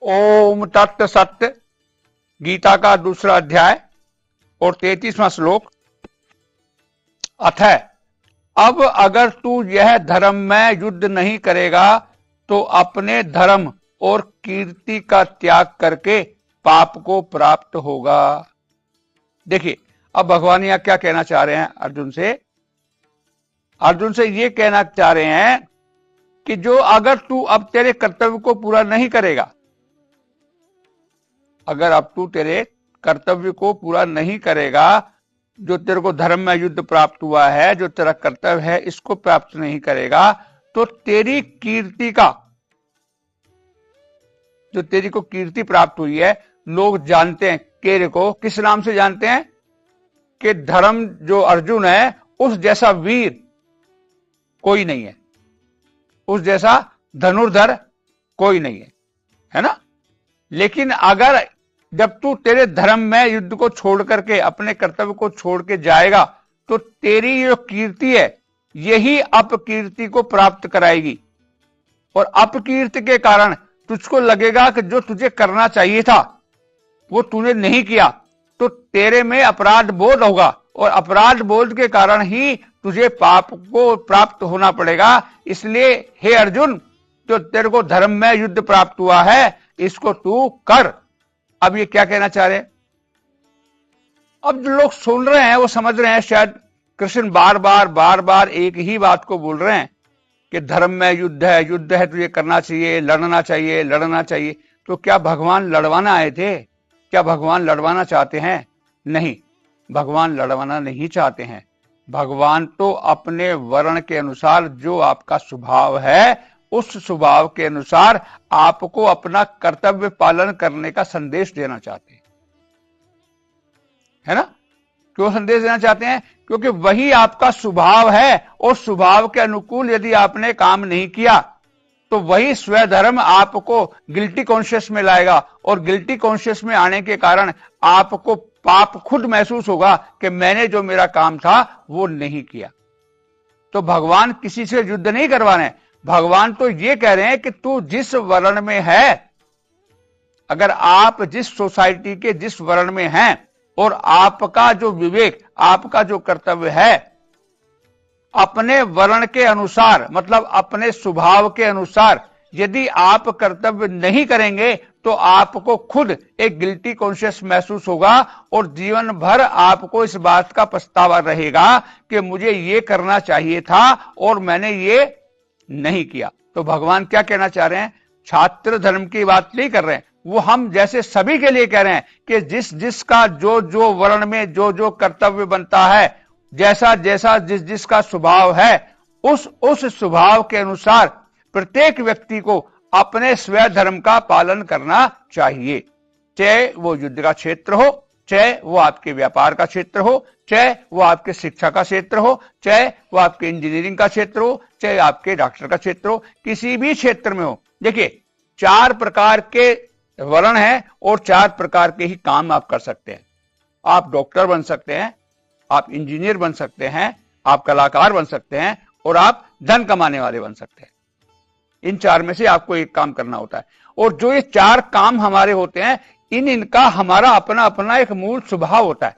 ओम तत्त सत्य, गीता का दूसरा अध्याय और 33वां श्लोक। अथः अब अगर तू यह धर्म में युद्ध नहीं करेगा तो अपने धर्म और कीर्ति का त्याग करके पाप को प्राप्त होगा। देखिए अब भगवान यहां क्या कहना चाह रहे हैं अर्जुन से। अर्जुन से ये कहना चाह रहे हैं कि जो अगर तू अब तेरे कर्तव्य को पूरा नहीं करेगा, अगर अब तू तेरे कर्तव्य को पूरा नहीं करेगा, जो तेरे को धर्म में युद्ध प्राप्त हुआ है, जो तेरा कर्तव्य है, इसको प्राप्त नहीं करेगा तो तेरी कीर्ति का, जो तेरी को कीर्ति प्राप्त हुई है, लोग जानते हैं तेरे को किस नाम से जानते हैं कि धर्म जो अर्जुन है उस जैसा वीर कोई नहीं है, उस जैसा धनुर्धर कोई नहीं है ना। लेकिन अगर जब तू तेरे धर्म में युद्ध को छोड़ करके अपने कर्तव्य को छोड़ के जाएगा तो तेरी जो कीर्ति है यही अपकीर्ति को प्राप्त कराएगी, और अपकीर्ति के कारण तुझको लगेगा कि जो तुझे करना चाहिए था वो तूने नहीं किया, तो तेरे में अपराध बोध होगा, और अपराध बोध के कारण ही तुझे पाप को प्राप्त होना पड़ेगा। इसलिए हे अर्जुन, जो तेरे को धर्म में युद्ध प्राप्त हुआ है इसको तू कर। अब ये क्या कहना चाह रहे हैं? अब जो लोग सुन रहे हैं वो समझ रहे हैं शायद कृष्ण बार बार एक ही बात को बोल रहे हैं कि धर्म में युद्ध है, तुझे करना चाहिए, लड़ना चाहिए। तो क्या भगवान लड़वाना आए थे? क्या भगवान लड़वाना चाहते हैं? नहीं, भगवान लड़वाना नहीं चाहते हैं। भगवान तो अपने वर्ण के अनुसार जो आपका स्वभाव है उस स्वभाव के अनुसार आपको अपना कर्तव्य पालन करने का संदेश देना चाहते हैं, है ना। क्यों संदेश देना चाहते हैं? क्योंकि वही आपका स्वभाव है, और स्वभाव के अनुकूल यदि आपने काम नहीं किया तो वही स्वधर्म आपको गिल्टी कॉन्शियस में लाएगा, और गिल्टी कॉन्शियस में आने के कारण आपको पाप खुद महसूस होगा कि मैंने जो मेरा काम था वो नहीं किया। तो भगवान किसी से युद्ध नहीं करवा रहे हैं, भगवान तो ये कह रहे हैं कि तू जिस वर्ण में है, अगर आप जिस सोसाइटी के जिस वर्ण में हैं, और आपका जो विवेक, आपका जो कर्तव्य है, अपने वर्ण के अनुसार, मतलब अपने स्वभाव के अनुसार यदि आप कर्तव्य नहीं करेंगे तो आपको खुद एक गिल्टी कॉन्शियस महसूस होगा, और जीवन भर आपको इस बात का पछतावा रहेगा कि मुझे ये करना चाहिए था और मैंने ये नहीं किया। तो भगवान क्या कहना चाह रहे हैं? छात्र धर्म की बात नहीं कर रहे हैं, वो हम जैसे सभी के लिए कह रहे हैं कि जिसका जो वर्ण में जो कर्तव्य बनता है, जैसा जिसका स्वभाव है, उस स्वभाव के अनुसार प्रत्येक व्यक्ति को अपने स्वयं धर्म का पालन करना चाहिए। चाहे वो युद्ध का क्षेत्र हो, चाहे वो आपके व्यापार का क्षेत्र हो, चाहे वो आपके शिक्षा का क्षेत्र हो, चाहे वो आपके इंजीनियरिंग का क्षेत्र हो, चाहे आपके डॉक्टर का क्षेत्र हो, किसी भी क्षेत्र में हो। देखिए 4 प्रकार के वर्ण है और 4 प्रकार के ही काम आप कर सकते हैं। आप डॉक्टर बन सकते हैं, आप इंजीनियर बन सकते हैं, आप कलाकार बन सकते हैं, और आप धन कमाने वाले बन सकते हैं। इन 4 में से आपको एक काम करना होता है, और जो ये 4 काम हमारे होते हैं इनका हमारा अपना अपना एक मूल स्वभाव होता है।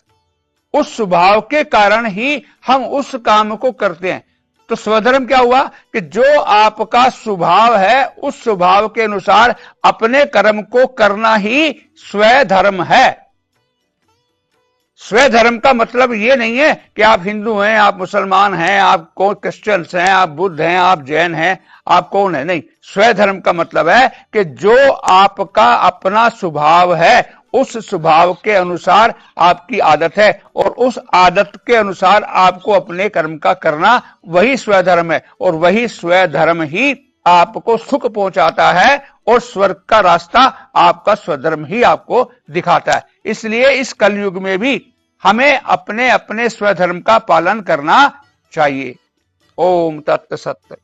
उस स्वभाव के कारण ही हम उस काम को करते हैं। तो स्वधर्म क्या हुआ कि जो आपका स्वभाव है उस स्वभाव के अनुसार अपने कर्म को करना ही स्वधर्म है। स्वधर्म का मतलब ये नहीं है कि आप हिंदू हैं, आप मुसलमान हैं, आप कौन क्रिश्चियंस हैं, आप बुद्ध हैं, आप जैन हैं, आप कौन है, नहीं। स्वधर्म का मतलब है कि जो आपका अपना स्वभाव है उस स्वभाव के अनुसार आपकी आदत है, और उस आदत के अनुसार आपको अपने कर्म का करना, वही स्वधर्म है। और वही स्वधर्म ही आपको सुख पहुंचाता है, और स्वर्ग का रास्ता आपका स्वधर्म ही आपको दिखाता है। इसलिए इस कलयुग में भी हमें अपने अपने स्वधर्म का पालन करना चाहिए। ओम तत्त सत्य।